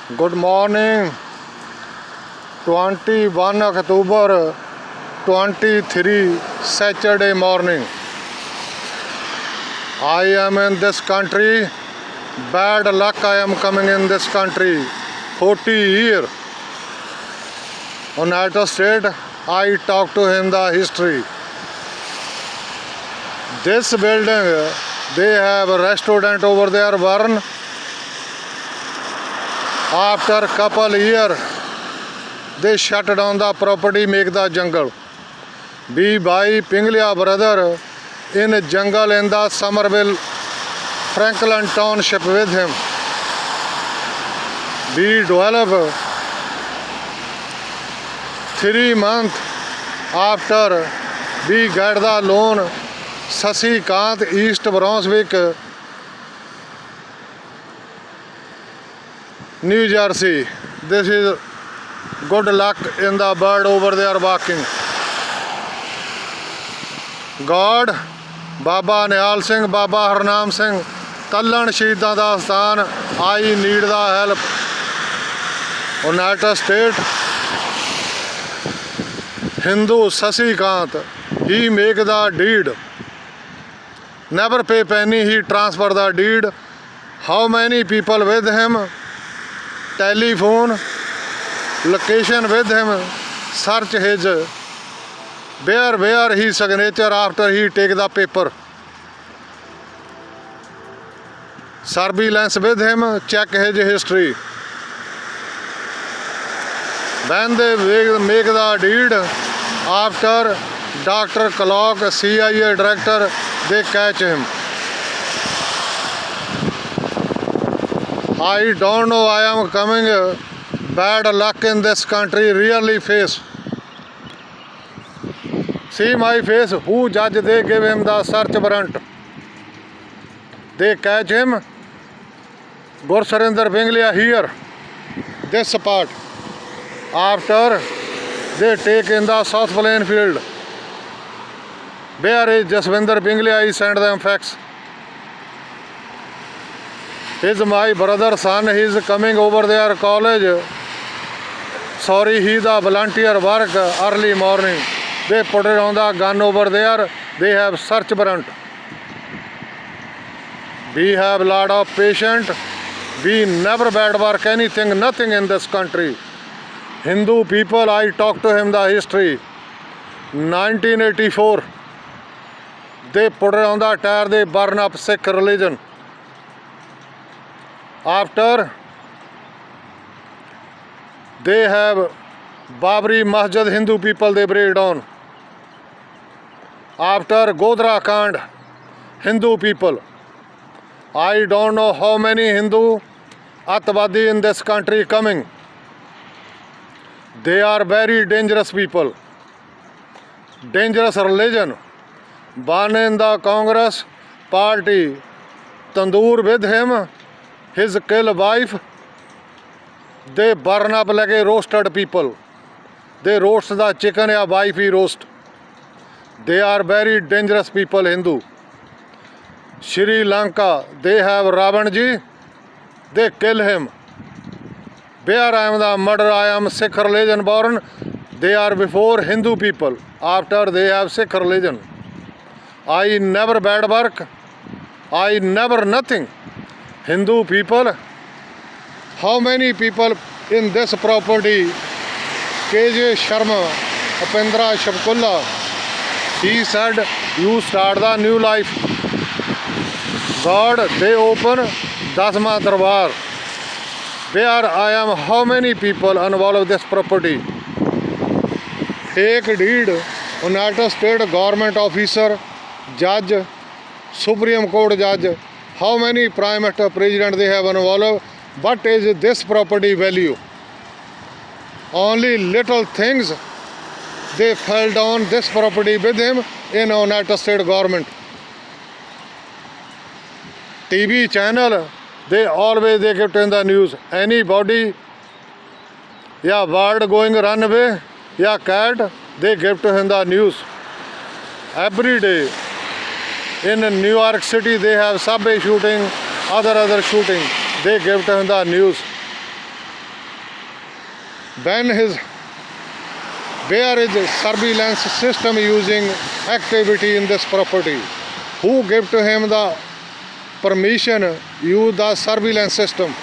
Good morning, 21 October 23, Saturday morning. I am in this country. Bad luck I am coming in this country. 40 years. On United States, I talk to him the history. This building, they have a restaurant over there, burn. After couple year, they shut down the property, make the jungle. We buy Pinglia brother in a jungle in the Somerville, Franklin Township with him. We develop 3 months after we get the loan. Sasi Kant, East Brunswick, New Jersey. This is good luck in the bird over there walking. God, Baba Nihal Singh, Baba Harnam Singh, Tallan Shahidan da Asthan, I need the help. United States, Hindu Sasi Kant, he make the deed. Never pay penny, he transfer the deed. How many people with him? Telephone, location with him, search his, where his signature after he take the paper. Surveillance with him, check his history. When they make the deed, after Dr. Clark, CIA director, they catch him. I don't know, I am coming bad luck in this country, really face. See my face, who judge, they give him the search warrant. They catch him, Gursarinder Binglia here, this part. After they take in the South Plainfield. Where is Jaswinder Binglia? I send them fax. Is my brother son, he is coming over there college. Sorry, he the volunteer work early morning. They put it on the gun over there. They have search warrant. We have lot of patient. We never bad work anything, nothing in this country. Hindu people, I talk to him the history. 1984. They put it on the tire, they burn up Sikh religion. After they have Babri Masjid, Hindu people, they break down. After Godra Kand, Hindu people. I don't know how many Hindu Atwadi in this country coming. They are very dangerous people. Dangerous religion. One in the Congress party. Tandoor with him. His kill wife, they burn up like a roasted people. They roast the chicken, ya wife he roast. They are very dangerous people, Hindu. Sri Lanka, they have Ravanji, they kill him. Where I am the murderer, I am Sikh religion born. They are before Hindu people. After they have Sikh religion. I never bad work. I never nothing. Hindu people, how many people in this property? KJ Sharma, Apendra Shabkulla, he said, you start the new life. God, they open Dasma Darbar. Where I am, how many people involved with this property? Fake deed, United States government officer, judge, Supreme Court judge. How many Prime Minister, President they have involved? What is this property value? Only little things they fell down this property with him in United States government. TV channel, they always they give in the news. Anybody, yeah, bird going runaway, yeah, cat, they give to him the news. Every day. In New York City, they have subway shooting, other shooting. They give to him the news. when his where is surveillance system using activity in this property? Who gave to him the permission use the surveillance system?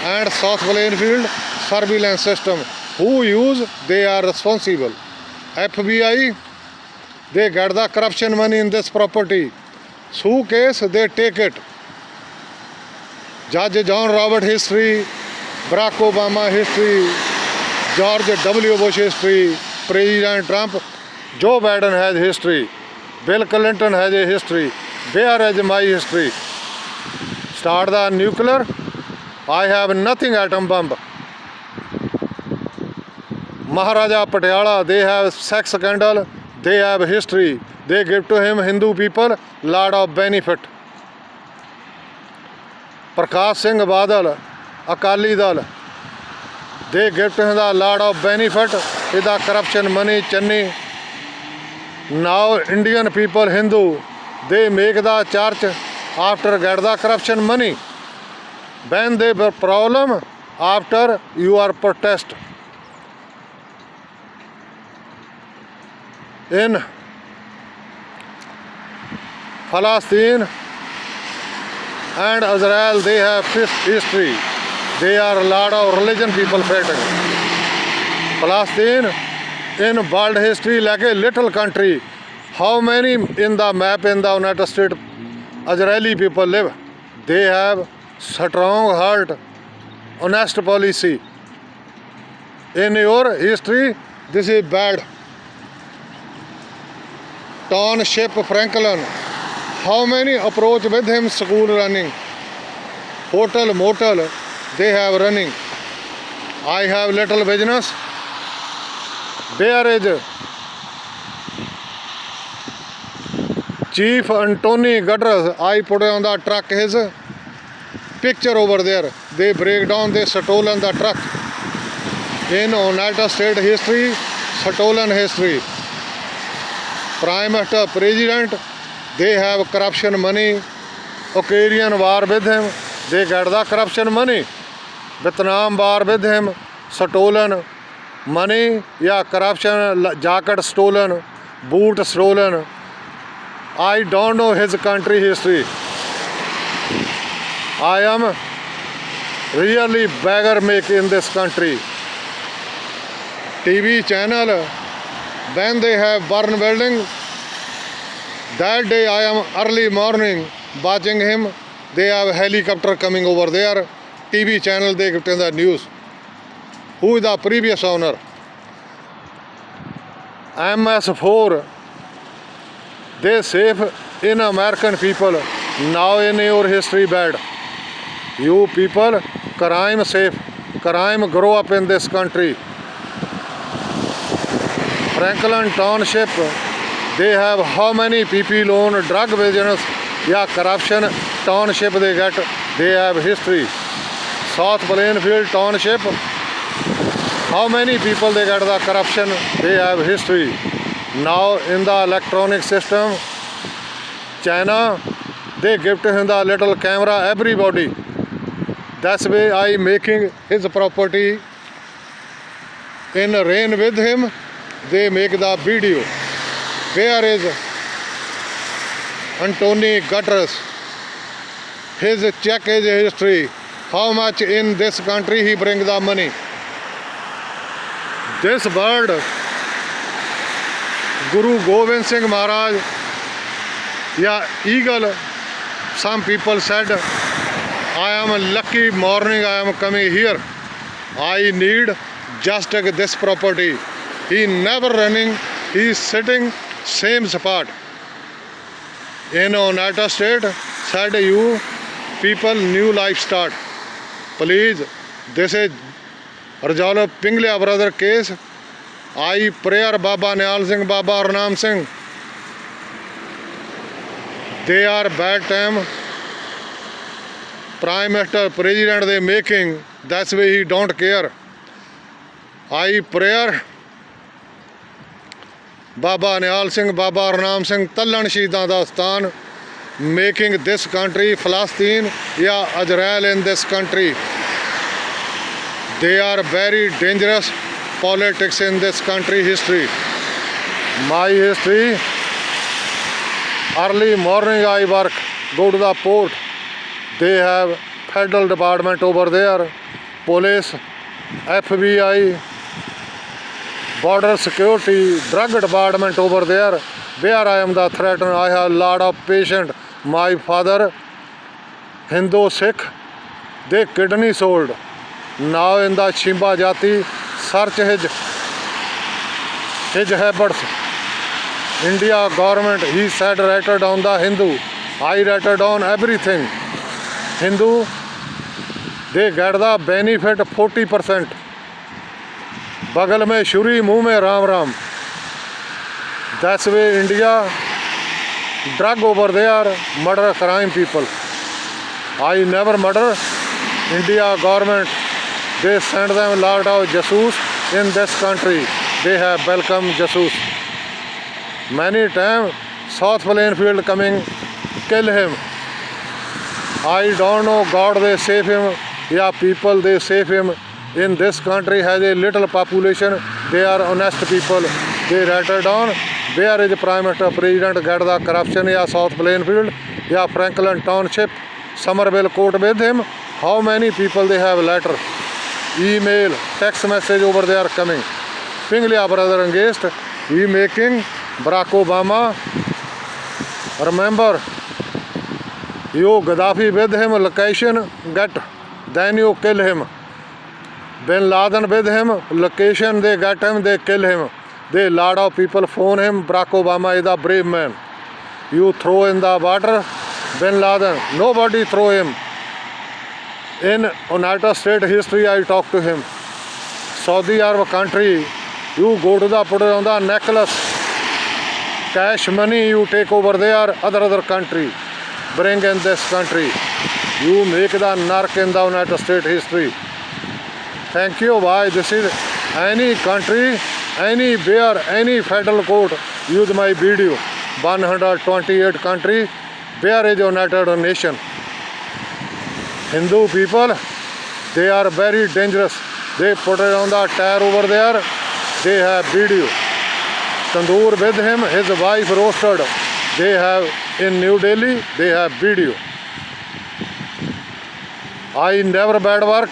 And South Plainfield surveillance system. Who use? They are responsible. FBI, they get the corruption money in this property. Suitcase, they take it. Judge John Robert history, Barack Obama history, George W. Bush history, President Trump, Joe Biden has history, Bill Clinton has a history. Where is my history? Start the nuclear. I have nothing atom bomb. Maharaja Patiala, they have sex scandal, they have history. They give to him Hindu people lot of benefit. Prakash Singh Badal, Akali Dal, they give to him a lot of benefit with the corruption money, Channi. Now Indian people, Hindu, they make the church after get the corruption money. When they have problem, after you are protest. In Palestine and Israel, they have history. They are a lot of religion people fighting. Palestine in world history like a little country. How many in the map in the United States Israeli people live? They have strong heart, honest policy. In your history, this is bad. Township Franklin, how many approach with him school running? Hotel, motel, they have running. I have little business. There is Chief Anthony Guterres. I put on the truck his picture over there. They break down, they stolen the truck. In United States history, stolen history. Prime Minister, President, they have corruption money. Ukrainian war with him, they get the corruption money. Vietnam war with him, stolen money, yeah, corruption, jacket stolen, boot stolen. I don't know his country history. I am really beggar make in this country. TV channel, when they have burn building, that day I am early morning watching him. They have a helicopter coming over there. TV channel, they give the news. Who is the previous owner? MS4, they save in American people. Now in your history bad. You people, crime safe. Crime grow up in this country. Franklin Township, they have how many PP loan, drug business, yeah, corruption township they get, they have history. South Plainfield Township, how many people they get the corruption, they have history. Now in the electronic system, China, they give to him the little camera, everybody. That's way I making his property in rain with him. They make the video. Where is Anthony Guterres? His check is history. How much in this country he bring the money? This bird, Guru Gobind Singh Maharaj, yeah, eagle, some people said, I am a lucky morning I am coming here. I need just this property. He never running, he is sitting same spot. In United States, said you people new life start. Please, this is Rajala Pinglia brother case. I prayer Baba Niyal Singh, Baba Arnam Singh. They are bad time. Prime Minister, President they making. That's why he don't care. I prayer Baba Niyal Singh, Baba Arnam Singh, Tallan Shahidan da Stan, making this country, Palestine, yeah, Israel in this country. They are very dangerous politics in this country history. My history, early morning I work, go to the port. They have federal department over there, police, FBI, border security, drug department over there. Where I am the threat, I have a lot of patient. My father, Hindu Sikh, they kidney sold. Now in the Shimba Jati, search his habits. India government, he said, write down the Hindu. I write down everything. Hindu, they get the benefit 40%. बगल में छुरी, मुंह में Ram Ram. That's way India, drug over there, murder crime people. I never murder. India government, they send them lot of jasoos in this country. They have welcome jasoos. Many times South Plainfield coming, kill him. I don't know, God they save him, yeah, people they save him. In this country has a little population, they are honest people. They write it down, where is the Prime Minister, President get the corruption, yeah, South Plainfield, yeah, Franklin Township, Somerville court with him. How many people they have letter, email, text message over there coming. Pinglia brother engaged, he making Barack Obama. Remember, you Gaddafi with him, location get, then you kill him. Bin Laden with him, location they get him, they kill him. They lot of people phone him, Barack Obama is a brave man. You throw in the water, Bin Laden, nobody throw him. In United States history, I talk to him. Saudi Arab country, you go to the, put it on the necklace, cash money you take over there, other country, bring in this country. You make the narc in the United States history. Thank you. Why this is any country, any bear, any federal court use my video. 128 country, where is United Nation? Hindu people, they are very dangerous. They put it on the tire over there. They have video. Tandoor with him, his wife roasted. They have in New Delhi, they have video. I never bad work.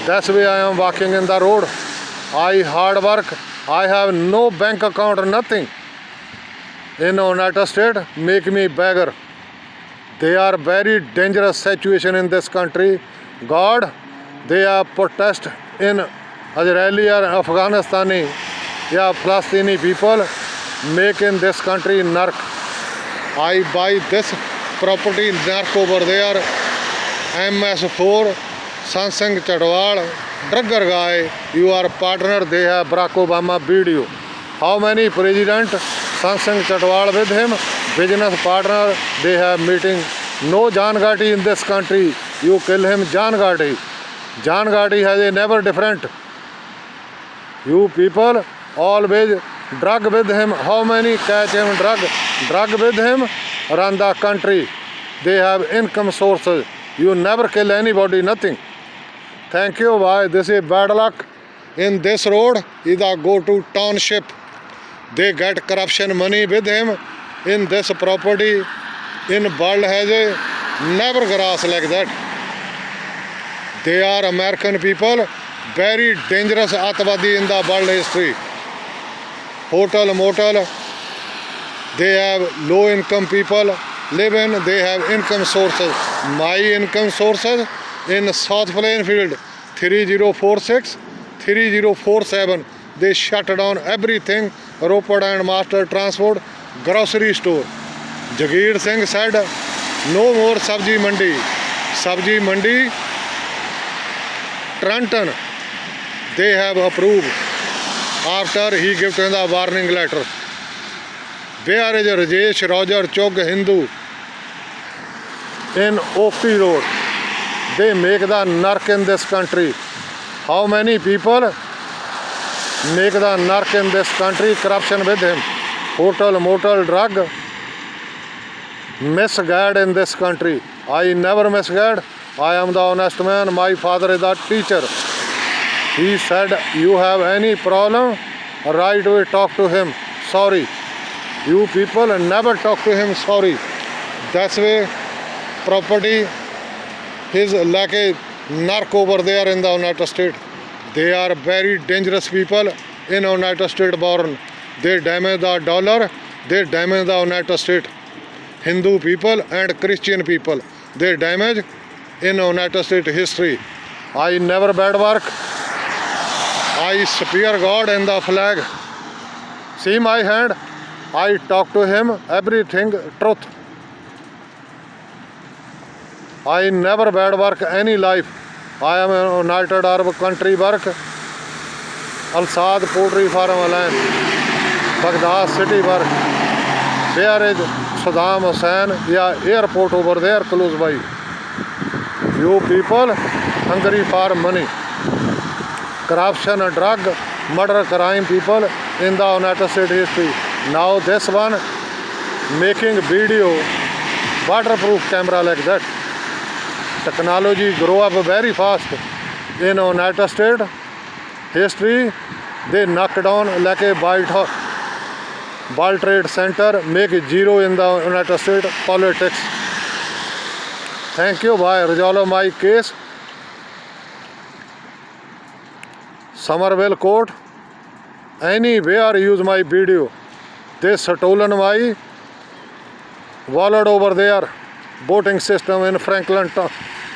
That's why I am walking in the road. I hard work. I have no bank account or nothing. In United States, make me beggar. They are very dangerous situation in this country. God, they are protest in Israeli or Afghanistani, yeah, Palestinian people, make in this country narc. I buy this property narc over there, MS4, Sansang Chadwal, drugger guy, you are partner, they have Barack Obama video. How many president, Sansang Chadwal with him, business partner, they have meeting. No John Gotti in this country, you kill him, John Gotti. John Gotti has a never different. You people always drug with him. How many catch him drug with him, run the country. They have income sources. You never kill anybody, nothing. Thank you. Why this is bad luck. In this road is a go-to township. They get corruption money with him. In this property, in world has a never grass like that. They are American people, very dangerous Atwadi in the world history. Hotel, motel, they have low income people live in, they have income sources. My income sources in South Plainfield, 3046, 3047, they shut down everything, Roped and Master Transport, grocery store. Jagir Singh said, no more Sabji Mandi. Sabji Mandi, Trenton, they have approved after he gave them the warning letter. Where is Rajesh Roger Chog Hindu in Oaktree Road? They make the narc in this country. How many people make the narc in this country? Corruption with him. Hotel, motel, drug, misguide in this country. I never misguide. I am the honest man. My father is a teacher. He said, you have any problem, right away talk to him. Sorry. You people never talk to him, sorry. That's way property is like a narc over there in the United States. They are very dangerous people in United States born. They damage the dollar, they damage the United States. Hindu people and Christian people, they damage in United States history. I never bad work. I spear God in the flag. See my hand? I talk to him everything truth. I never bad work any life. I am a United Arab country work. Al Saad Poultry Farm Land, Baghdad city work. There is Saddam Hussein, yeah, airport over there close by. You people hungry for money. Corruption, drug, murder, crime people in the United States history. Now this one making video, waterproof camera like that. Technology grow up very fast in United States history. They knock down like a World Trade Center, make it zero in the United States politics. Thank you, bye. Resolve my case. Somerville Court. Anywhere use my video. They stolen my wallet over there. Voting system in Franklin,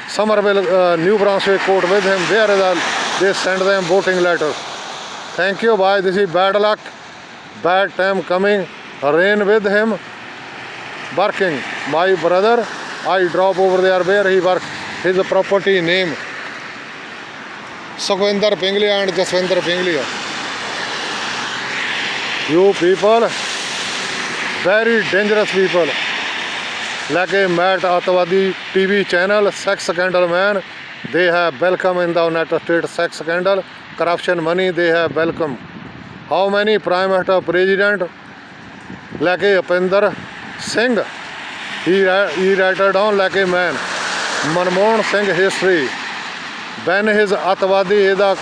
Somerville, New Brunswick Court with him. There is they send them voting letters. Thank you, bye. This is bad luck. Bad time coming. Rain with him. Working. My brother, I drop over there where he work. His property name. Sukhwinder Pinglia and Jaswinder Pinglia. You people, very dangerous people. Like a Matt Atwadi TV channel, sex scandal man, they have welcome in the United States sex scandal, corruption money, they have welcome. How many Prime Minister, President, like a Upinder Singh, he write down like a man. Manmohan Singh history. When his Atwadi is a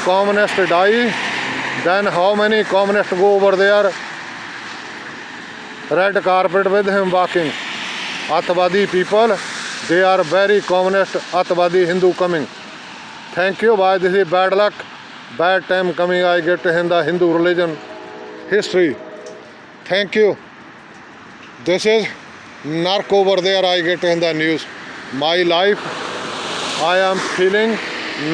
communist die, then how many communists go over there? Red carpet with him walking. Atwadi people, they are very communist, Atwadi Hindu coming. Thank you, bye. This is bad luck. Bad time coming, I get in the Hindu religion history. Thank you. This is narc over there, I get in the news. My life, I am feeling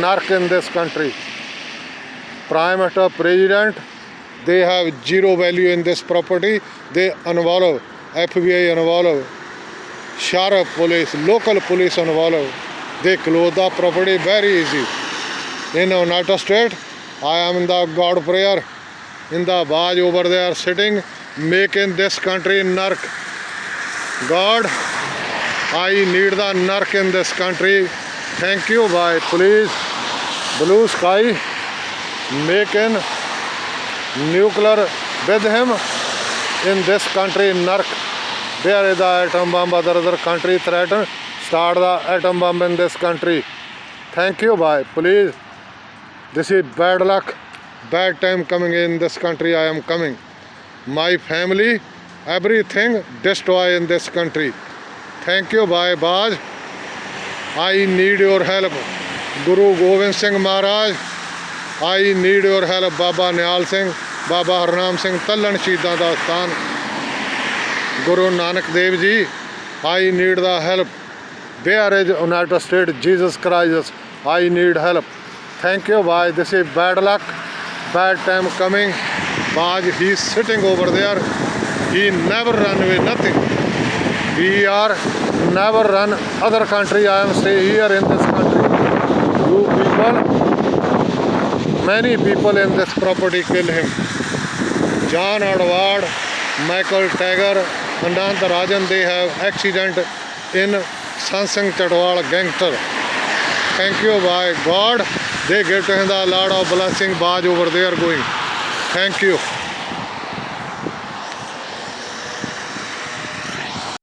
narc in this country. Prime Minister, President, they have zero value in this property. They involve, FBI involve, sheriff police, local police involved. They close the property very easy. In the United States, I am in the God prayer, in the Baj over there sitting, making this country narc. God, I need the narc in this country. Thank you, bye. Please, blue sky, making nuclear with him in this country narc. There is the atom bomb, other country threaten, start the atom bomb in this country. Thank you, bye. Please, this is bad luck, bad time coming in this country, I am coming. My family, everything destroy in this country. Thank you, bye, Baj. I need your help. Guru Gobind Singh Maharaj, I need your help. Baba Niyal Singh, Baba Harnam Singh, Tallan Shidan da Stan. Guru Nanak Dev Ji, I need the help. Where is United States? Jesus Christ, I need help. Thank you, bye. This is bad luck, bad time coming. Baj, he is sitting over there. He never run away, nothing. We are never run other country. I am stay here in this country. You people, many people in this property kill him. John Adward, Michael Tiger, Anand Rajan, they have accident in Sansing Chadwal gangster. Thank you, by God. They get a lot of blessing Baj over there going. Thank you.